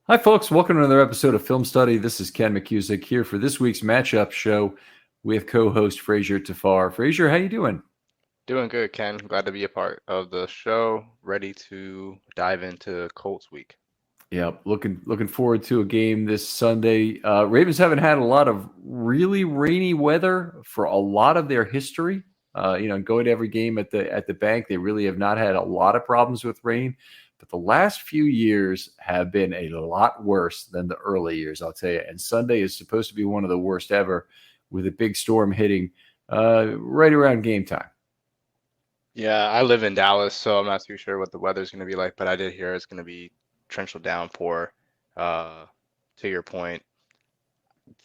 Hi, folks. Welcome to another episode of Film Study. This is Ken McCusick here for this week's matchup show with co-host Frazier Tafar. Frazier, how you doing? Doing good, Ken. Glad to be a part of the show. Ready to dive into Colts week. Yeah, looking forward to a game this Sunday. Ravens haven't had a lot of really rainy weather for a lot of their history. Going to every game at the bank, they really have not had a lot of problems with rain. But the last few years have been a lot worse than the early years, I'll tell you. And Sunday is supposed to be one of the worst ever, with a big storm hitting right around game time. Yeah, I live in Dallas, so I'm not too sure what the weather's going to be like, but I did hear it's going to be torrential downpour. Uh, to your point,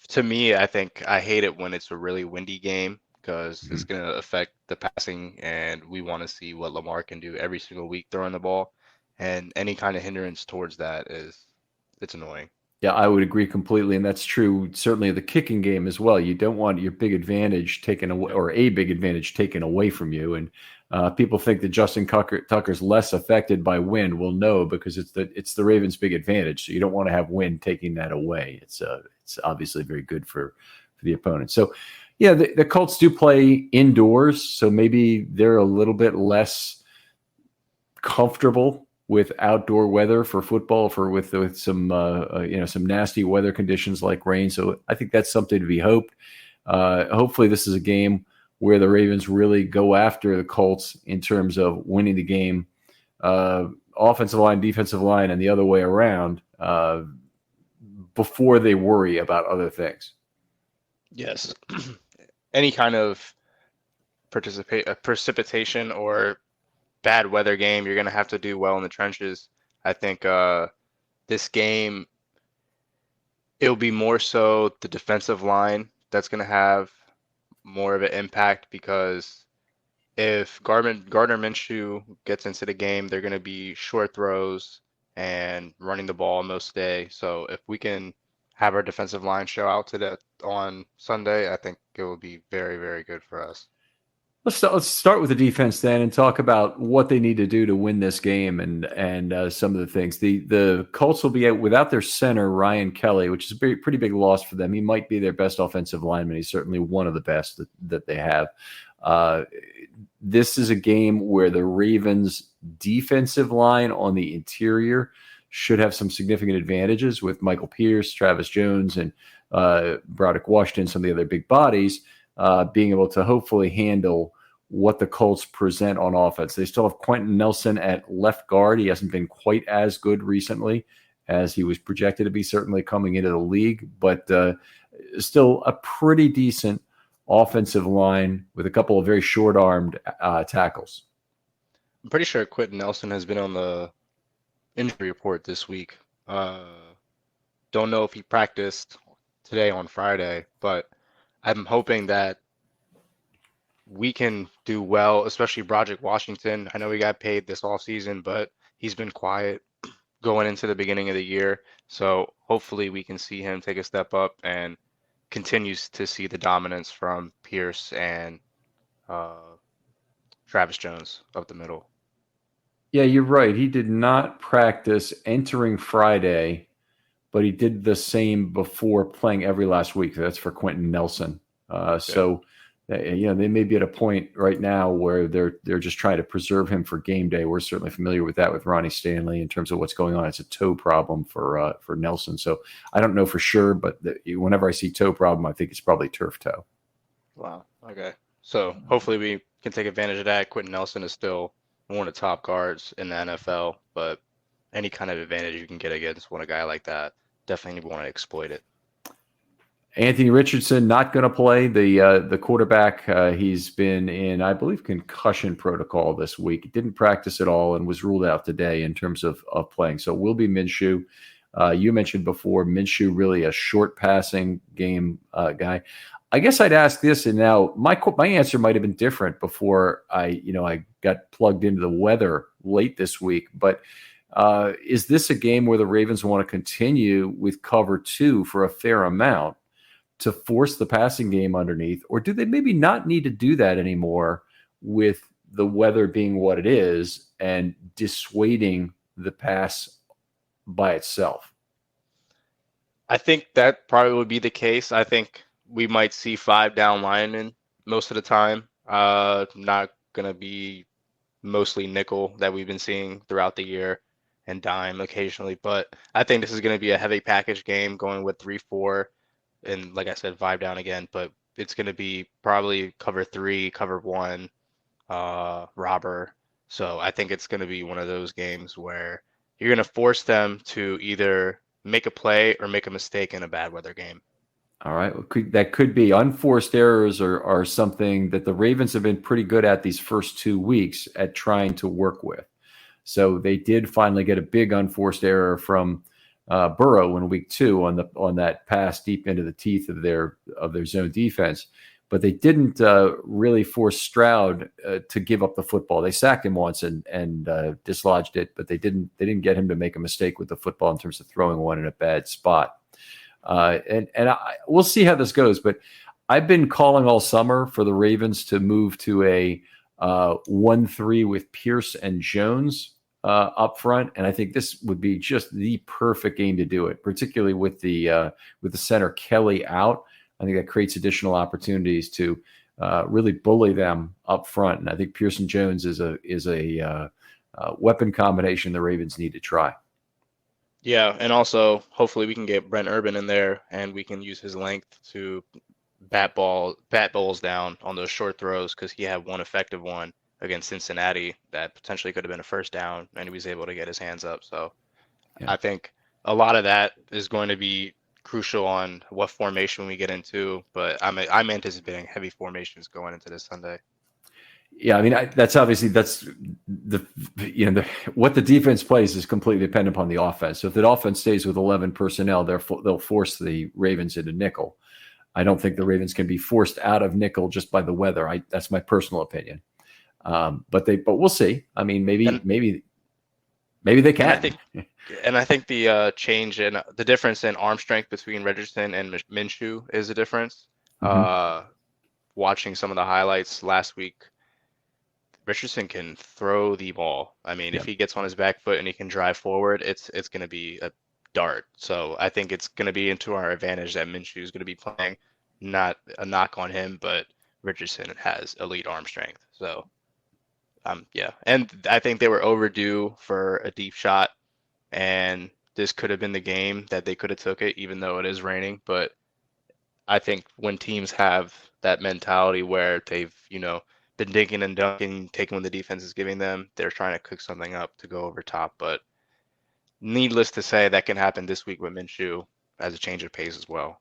to me, I think I hate it when it's a really windy game because it's Mhm. going to affect the passing, and we want to see what Lamar can do every single week throwing the ball, and any kind of hindrance towards that it's annoying. Yeah, I would agree completely, and that's true. Certainly, the kicking game as well. You don't want your big advantage taken away, Yep. or a big advantage taken away from you. And people think that Tucker's less affected by wind. Well, no, because it's the Ravens' big advantage. So you don't want to have wind taking that away. It's obviously very good for the opponent. So, yeah, the Colts do play indoors, so maybe they're a little bit less comfortable with outdoor weather for football with some some nasty weather conditions like rain. So I think that's something to be hoped. Hopefully this is a game where the Ravens really go after the Colts in terms of winning the game, offensive line, defensive line, and the other way around, before they worry about other things. Yes. Any kind of precipitation or bad weather game, you're going to have to do well in the trenches. I think this game, it'll be more so the defensive line that's going to have more of an impact because if Gardner Minshew gets into the game, they're going to be short throws and running the ball most of the day. So if we can have our defensive line show out to that on Sunday, I think it will be very, very good for us. Let's start with the defense then and talk about what they need to do to win this game and some of the things. The Colts will be out without their center Ryan Kelly, which is a pretty big loss for them. He might be their best offensive lineman. He's certainly one of the best that they have. Uh, this is a game where the Ravens' defensive line on the interior should have some significant advantages with Michael Pierce, Travis Jones, and Broderick Washington, some of the other big bodies being able to hopefully handle what the Colts present on offense. They still have Quentin Nelson at left guard. He hasn't been quite as good recently as he was projected to be, certainly coming into the league, but still a pretty decent offensive line with a couple of very short-armed tackles. I'm pretty sure Quentin Nelson has been on the injury report this week. Don't know if he practiced today on Friday, but I'm hoping that we can do well, especially Broderick Washington. I know he got paid this all season, but he's been quiet going into the beginning of the year. So hopefully we can see him take a step up and continues to see the dominance from Pierce and uh, Travis Jones up the middle. Yeah, you're right. He did not practice entering Friday, but he did the same before playing every last week. That's for Quentin Nelson. Okay. They may be at a point right now where they're just trying to preserve him for game day. We're certainly familiar with that with Ronnie Stanley in terms of what's going on. It's a toe problem for Nelson. So I don't know for sure, but whenever I see toe problem, I think it's probably turf toe. Wow. Okay. So hopefully we can take advantage of that. Quentin Nelson is still one of the top guards in the NFL, but any kind of advantage you can get against one a guy like that, definitely want to exploit it. Anthony Richardson not going to play the quarterback. He's been in, I believe, concussion protocol this week. He didn't practice at all and was ruled out today in terms of playing. So it will be Minshew. You mentioned before Minshew really a short passing game guy. I guess I'd ask this, and now my answer might have been different before I got plugged into the weather late this week. But is this a game where the Ravens want to continue with cover two for a fair amount to force the passing game underneath, or do they maybe not need to do that anymore with the weather being what it is and dissuading the pass by itself? I think that probably would be the case. I think we might see five down linemen most of the time. Not gonna be mostly nickel that we've been seeing throughout the year and dime occasionally, but I think this is gonna be a heavy package game going with 3-4 and like I said, five down again, but it's gonna be probably cover three, cover one, robber. So I think it's gonna be one of those games where you're gonna force them to either make a play or make a mistake in a bad weather game. All right. Well, that could be unforced errors are something that the Ravens have been pretty good at these first 2 weeks at trying to work with. So they did finally get a big unforced error from Burrow in week 2 on that pass deep into the teeth of their zone defense. But they didn't really force Stroud to give up the football. They sacked him once and dislodged it, but they didn't get him to make a mistake with the football in terms of throwing one in a bad spot. We'll see how this goes, but I've been calling all summer for the Ravens to move to a 1-3 with Pierce and Jones up front, and I think this would be just the perfect game to do it, particularly with the center Kelly out. I think that creates additional opportunities to really bully them up front, and I think Pierce and Jones is a weapon combination the Ravens need to try. Yeah, and also hopefully we can get Brent Urban in there and we can use his length to bat balls down on those short throws because he had one effective one against Cincinnati that potentially could have been a first down and he was able to get his hands up. So Yeah. I think a lot of that is going to be crucial on what formation we get into, but I'm anticipating heavy formations going into this Sunday. Yeah, I mean that's obviously what the defense plays is completely dependent upon the offense. So if the offense stays with 11 personnel, they'll force the Ravens into nickel. I don't think the Ravens can be forced out of nickel just by the weather. That's my personal opinion. But we'll see. I mean, maybe And they and I can. think the change in the difference in arm strength between Richardson and Minshew is a difference. Mm-hmm. Uh, Watching some of the highlights last week, Richardson can throw the ball. I mean, Yeah. if he gets on his back foot and he can drive forward, it's going to be a dart. So I think it's going to be into our advantage that Minshew is going to be playing. Not a knock on him, but Richardson has elite arm strength. So yeah, and I think they were overdue for a deep shot, and this could have been the game that they could have took it, even though it is raining. But I think when teams have that mentality where they've, been dinking and dunking, taking what the defense is giving them, they're trying to cook something up to go over top. But needless to say, that can happen this week with Minshew as a change of pace as well.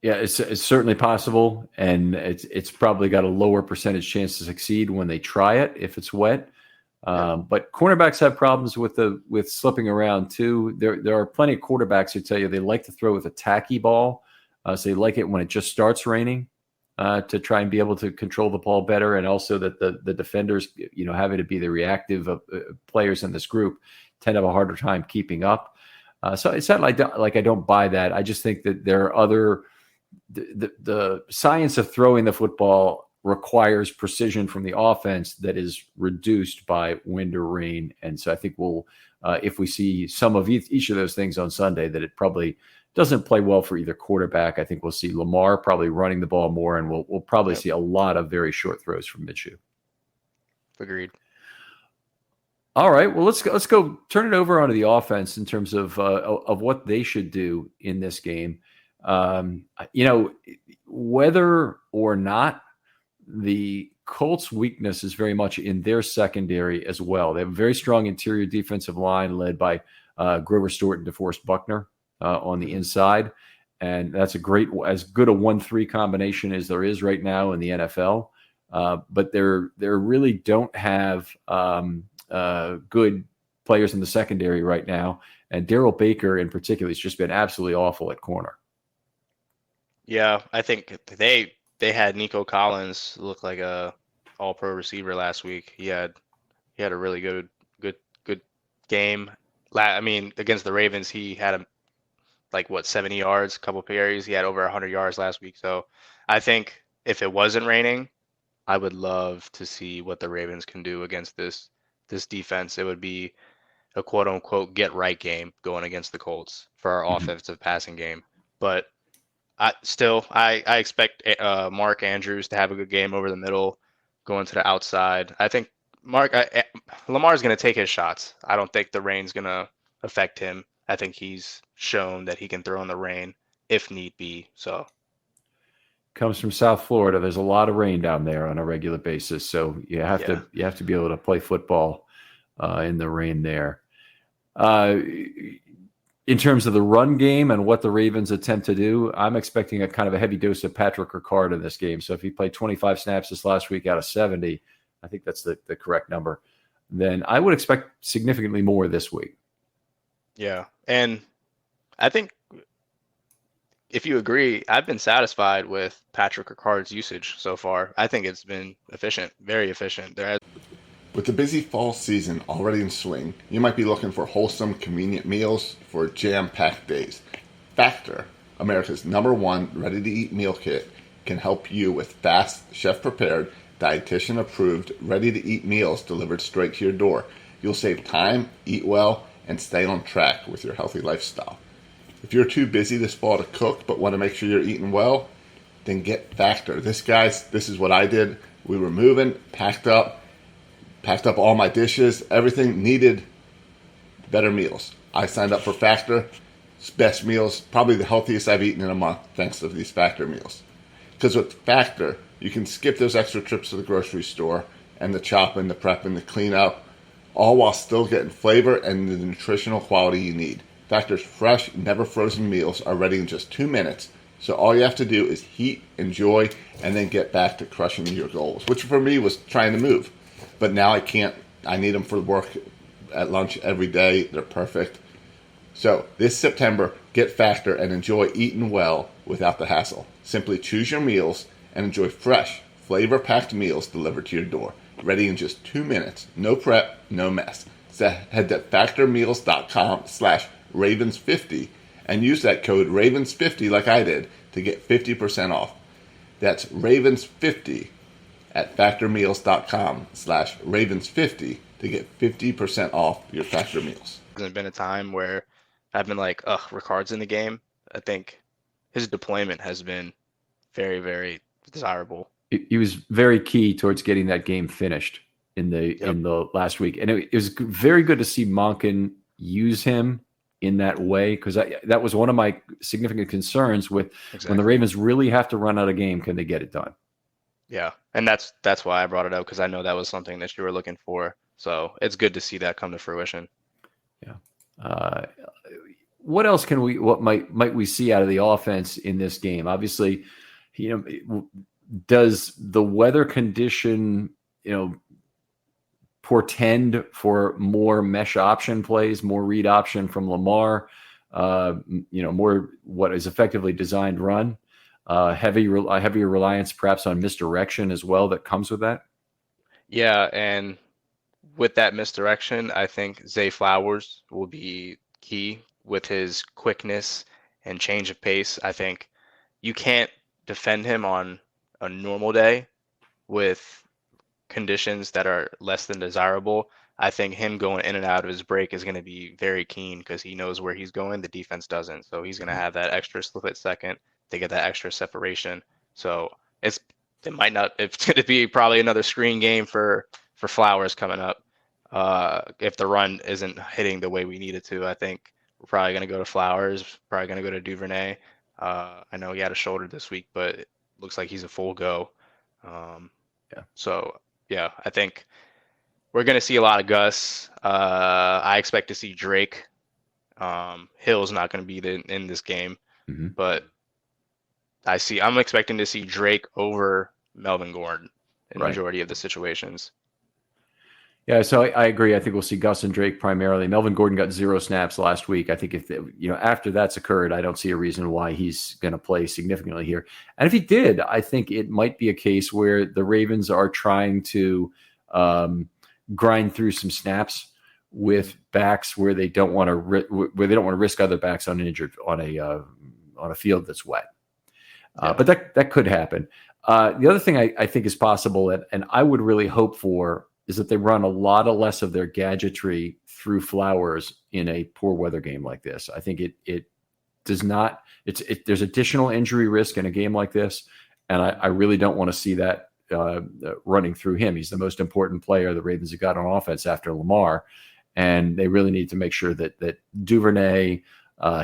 Yeah, it's certainly possible, and it's probably got a lower percentage chance to succeed when they try it if it's wet. Yep. But cornerbacks have problems with slipping around too. There are plenty of quarterbacks who tell you they like to throw with a tacky ball, so they like it when it just starts raining to try and be able to control the ball better, and also that the defenders, having to be the reactive players in this group, tend to have a harder time keeping up. So it's not like I don't buy that. I just think that there are other the science of throwing the football requires precision from the offense that is reduced by wind or rain. And so I think we'll, if we see some of each of those things on Sunday, that it probably doesn't play well for either quarterback. I think we'll see Lamar probably running the ball more, and we'll probably see a lot of very short throws from Minshew. Agreed. All right, well let's go turn it over onto the offense in terms of what they should do in this game. Whether or not, the Colts' weakness is very much in their secondary as well. They have a very strong interior defensive line led by Grover Stewart and DeForest Buckner on the inside. And that's as good a 1-3 combination as there is right now in the NFL. But they really don't have good players in the secondary right now. And Darrell Baker in particular has just been absolutely awful at corner. Yeah, I think they had Nico Collins look like a all-pro receiver last week. He had a really good game. I mean, against the Ravens, he had like 70 yards, a couple of carries. He had over 100 yards last week. So I think if it wasn't raining, I would love to see what the Ravens can do against this defense. It would be a quote unquote get right game going against the Colts for our Mhm. offensive passing game. But I expect Mark Andrews to have a good game over the middle, going to the outside. I think Lamar's going to take his shots. I don't think the rain's going to affect him. I think he's shown that he can throw in the rain if need be. So Comes from South Florida. There's a lot of rain down there on a regular basis, so yeah, you have to be able to play football in the rain there. Uh, in terms of the run game and what the Ravens attempt to do, I'm expecting a kind of a heavy dose of Patrick Ricard in this game. So if he played 25 snaps this last week out of 70, I think that's the correct number, then I would expect significantly more this week. yeah, and I think if you agree, I've been satisfied with Patrick Ricard's usage so far. I think it's been efficient, very efficient. With the busy fall season already in swing, you might be looking for wholesome, convenient meals for jam-packed days. Factor, America's #1 ready-to-eat meal kit, can help you with fast, chef-prepared, dietitian-approved, ready-to-eat meals delivered straight to your door. You'll save time, eat well, and stay on track with your healthy lifestyle. If you're too busy this fall to cook but want to make sure you're eating well, then get Factor. This is what I did. We were moving, packed up all my dishes, everything needed better meals. I signed up for Factor. It's best meals, probably the healthiest I've eaten in a month thanks to these Factor meals. Because with Factor, you can skip those extra trips to the grocery store and the chopping, the prepping, the cleanup, all while still getting flavor and the nutritional quality you need. Factor's fresh, never frozen meals are ready in just 2 minutes, so all you have to do is heat, enjoy, and then get back to crushing your goals, which for me was trying to move. But now I can't. I need them for work at lunch every day. They're perfect. So this September, get Factor and enjoy eating well without the hassle. Simply choose your meals and enjoy fresh, flavor-packed meals delivered to your door. Ready in just 2 minutes. No prep, no mess. So head to factormeals.com/Ravens50 and use that code Ravens50 like I did to get 50% off. That's Ravens50 at factormeals.com/Ravens50 to get 50% off your Factor meals. Hasn't been a time where I've been like, ugh, Ricard's in the game. I think his deployment has been very, very desirable. He was very key towards getting that game finished in the last week, and it was very good to see Monken use him in that way, because that was one of my significant concerns with when the Ravens really have to run out a game, can they get it done? Yeah, and that's why I brought it up, because I know that was something that you were looking for. So it's good to see that come to fruition. Yeah. What else what might we see out of the offense in this game? Obviously, does the weather condition, portend for more mesh option plays, more read option from Lamar, more what is effectively designed run, heavier reliance perhaps on misdirection as well that comes with that? Yeah, and with that misdirection, I think Zay Flowers will be key with his quickness and change of pace. I think you can't defend him on a normal day with conditions that are less than desirable. I think him going in and out of his break is going to be very keen because he knows where he's going. The defense doesn't. So he's going to have that extra split second to get that extra separation. So it's going to be probably another screen game for Flowers coming up. If the run isn't hitting the way we need it to, I think we're probably going to go to Flowers, probably going to go to Duvernay. I know he had a shoulder this week, but it looks like he's a full go. So yeah, I think we're going to see a lot of Gus. I expect to see Drake. Hill's not going to be in this game, but I'm expecting to see Drake over Melvin Gordon in the majority of the situations. Yeah, so I agree. I think we'll see Gus and Drake primarily. Melvin Gordon got 0 snaps last week. I think after that's occurred, I don't see a reason why he's going to play significantly here. And if he did, I think it might be a case where the Ravens are trying to grind through some snaps with backs where they don't want to risk other backs on a field that's wet. But that could happen. The other thing I think is possible, and I would really hope for, is that they run a lot of less of their gadgetry through Flowers in a poor weather game like this. I think it does not. There's additional injury risk in a game like this, and I really don't want to see that running through him. He's the most important player the Ravens have got on offense after Lamar, and they really need to make sure that Duvernay,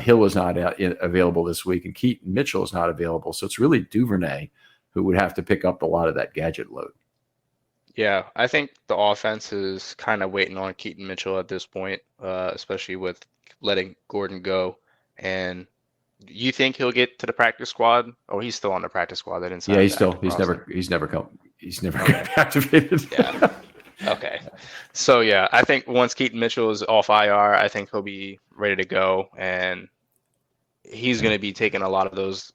Hill is not available this week, and Keaton Mitchell is not available. So it's really Duvernay who would have to pick up a lot of that gadget load. Yeah, I think the offense is kind of waiting on Keaton Mitchell at this point, especially with letting Gordon go. And you think he'll get to the practice squad? Oh, he's still on the practice squad. They didn't sign Yeah, him he's never activated. Yeah. Okay. So yeah, I think once Keaton Mitchell is off IR, I think he'll be ready to go, and he's going to be taking a lot of those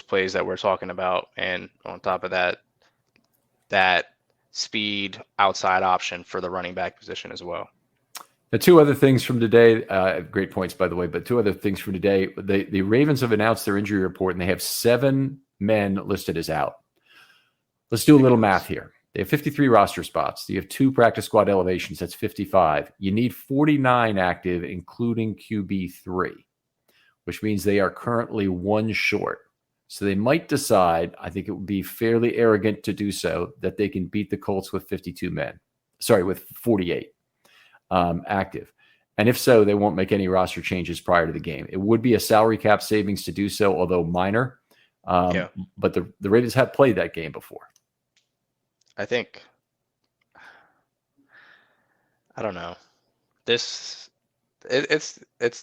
plays that we're talking about, and on top of that, that speed outside option for the running back position as well. The two other things from today, great points, by the way, but two other things from today. The Ravens have announced their injury report, and they have 7 men listed as out. Let's do a little math here. They have 53 roster spots. You have 2 practice squad elevations. That's 55. You need 49 active, including QB3, which means they are currently 1 short. So they might decide, I think it would be fairly arrogant to do so, that they can beat the Colts with 48 active. And if so, they won't make any roster changes prior to the game. It would be a salary cap savings to do so, although minor. But the Raiders have played that game before. I think, I don't know. It's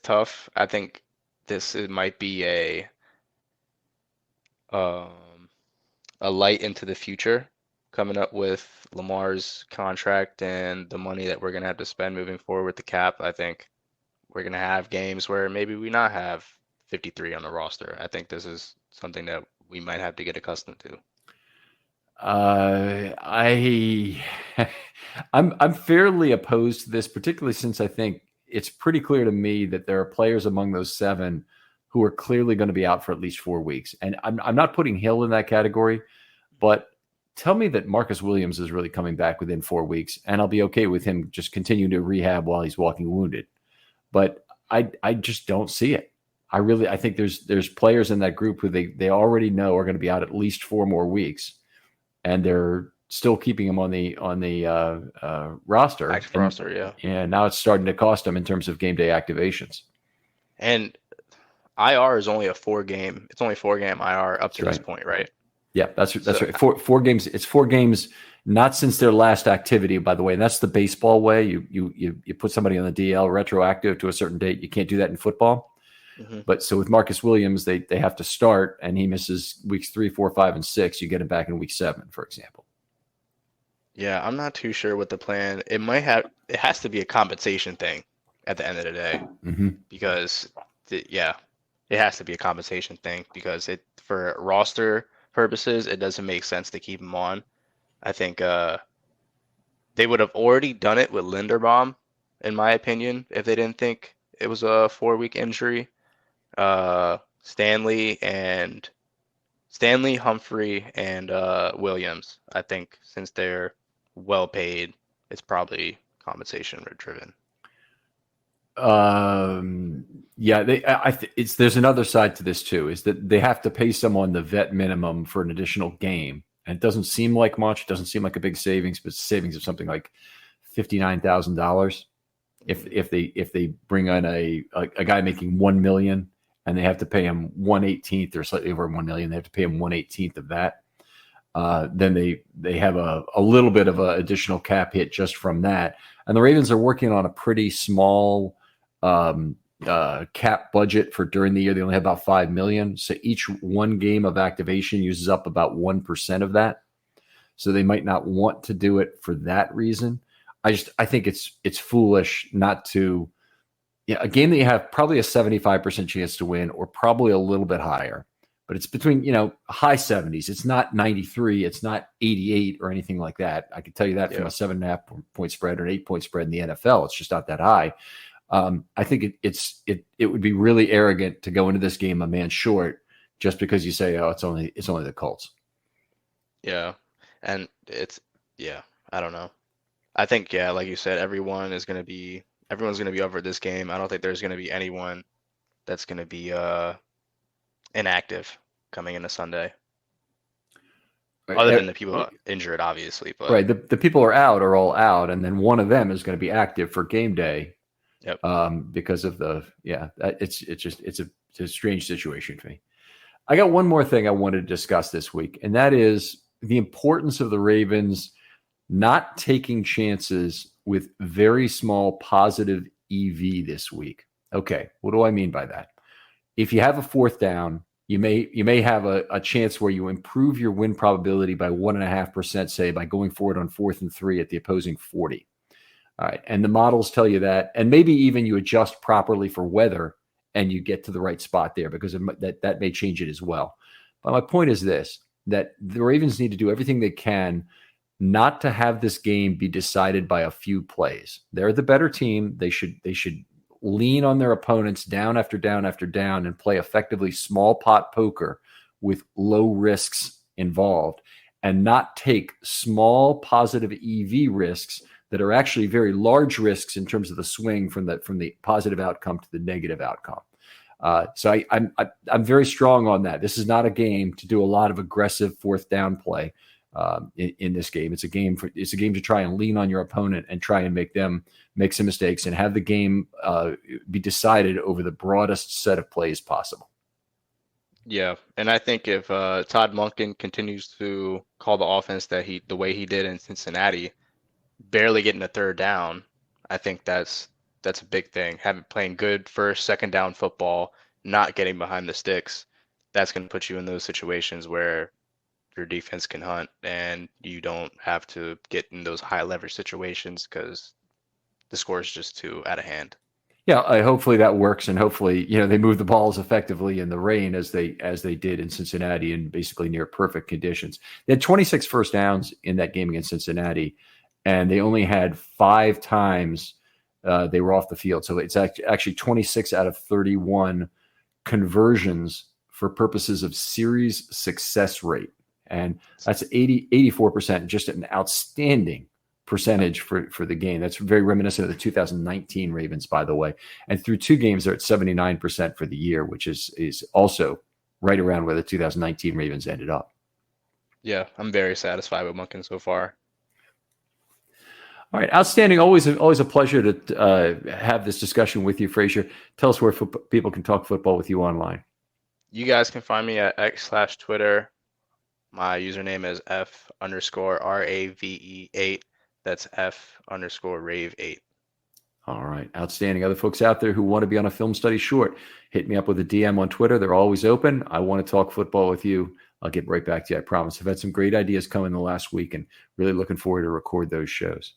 tough. I think it might be a light into the future coming up with Lamar's contract and the money that we're going to have to spend moving forward with the cap. I think we're going to have games where maybe we not have 53 on the roster. I think this is something that we might have to get accustomed to. I'm fairly opposed to this, particularly since I think it's pretty clear to me that there are players among those 7 who are clearly going to be out for at least 4 weeks. And I'm not putting Hill in that category, but tell me that Marcus Williams is really coming back within 4 weeks, and I'll be okay with him just continuing to rehab while he's walking wounded. But I just don't see it. I think there's players in that group who they already know are going to be out at least 4 more weeks, and they're still keeping him on the roster. Active roster, yeah. And now it's starting to cost them in terms of game day activations. And IR is only a 4-game. It's only 4-game IR up to this point, right? Yeah, that's right. Four games. It's 4 games, not since their last activity, by the way. And that's the baseball way. You put somebody on the DL retroactive to a certain date. You can't do that in football. Mm-hmm. But so with Marcus Williams, they have to start, and he misses weeks 3, 4, 5, and 6. You get him back in week 7, for example. Yeah, I'm not too sure what the plan. It has to be a compensation thing at the end of the day, because it has to be a compensation thing, because for roster purposes, it doesn't make sense to keep him on. I think they would have already done it with Linderbaum, in my opinion, if they didn't think it was a 4-week injury. Stanley, Humphrey, and Williams. I think since they're well paid, it's probably compensation driven. There's another side to this too, is that they have to pay someone the vet minimum for an additional game, and it doesn't seem like much. It doesn't seem like a big savings, but savings of something like $59,000 if they bring on a guy making $1 million, and they have to pay him 1/18 or slightly over $1 million. They have to pay him 1/18 of that. Then they have a little bit of an additional cap hit just from that. And the Ravens are working on a pretty small cap budget for during the year. They only have about $5 million. So each 1 game of activation uses up about 1% of that. So they might not want to do it for that reason. I think it's foolish not to. A game that you have probably a 75% chance to win, or probably a little bit higher, but it's between high 70s. It's not 93. It's not 88 or anything like that. I can tell you that from a 7.5 point spread or an 8-point spread in the NFL. It's just not that high. I think it would be really arrogant to go into this game a man short just because you say, it's only the Colts. Yeah, and I don't know. I think, yeah, like you said, everyone's going to be over this game. I don't think there's going to be anyone that's going to be inactive coming into Sunday, other than the people injured, obviously. But right, the people are all out, and then one of them is going to be active for game day. Yep. Because of it's a strange situation for me. I got one more thing I wanted to discuss this week, and that is the importance of the Ravens not taking chances with very small positive EV this week. Okay, what do I mean by that? If you have a fourth down, you may have a chance where you improve your win probability by 1.5%, say, by going forward on 4th and 3 at the opposing 40. All right. And the models tell you that. And maybe even you adjust properly for weather and you get to the right spot there, because that may change it as well. But my point is this, that the Ravens need to do everything they can not to have this game be decided by a few plays. They're the better team. They should lean on their opponents down after down after down and play effectively small pot poker with low risks involved, and not take small positive EV risks that are actually very large risks in terms of the swing from the positive outcome to the negative outcome. So I'm very strong on that. This is not a game to do a lot of aggressive fourth down play in this game. It's a game to try and lean on your opponent and try and make them make some mistakes and have the game be decided over the broadest set of plays possible. Yeah, and I think if Todd Monken continues to call the offense the way he did in Cincinnati, barely getting a third down, I think that's a big thing. Playing good first, second down football, not getting behind the sticks, that's going to put you in those situations where your defense can hunt and you don't have to get in those high leverage situations because the score is just too out of hand. Yeah, hopefully that works, and hopefully they move the balls effectively in the rain as they did in Cincinnati in basically near perfect conditions. They had 26 first downs in that game against Cincinnati, and they only had 5 times they were off the field. So it's actually 26 out of 31 conversions for purposes of series success rate. And that's 84%, just an outstanding percentage for the game. That's very reminiscent of the 2019 Ravens, by the way. And through 2 games, they're at 79% for the year, which is also right around where the 2019 Ravens ended up. Yeah, I'm very satisfied with Monken so far. All right, outstanding. Always a pleasure to have this discussion with you, Frazier. Tell us where people can talk football with you online. You guys can find me at X/Twitter. My username is F_RAVE8. That's F_Rave8. All right, outstanding. Other folks out there who want to be on a film study short, hit me up with a DM on Twitter. They're always open. I want to talk football with you. I'll get right back to you, I promise. I've had some great ideas come in the last week and really looking forward to record those shows.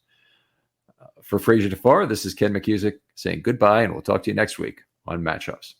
For Frazier DeFar, this is Ken McCusick saying goodbye, and we'll talk to you next week on Matchups.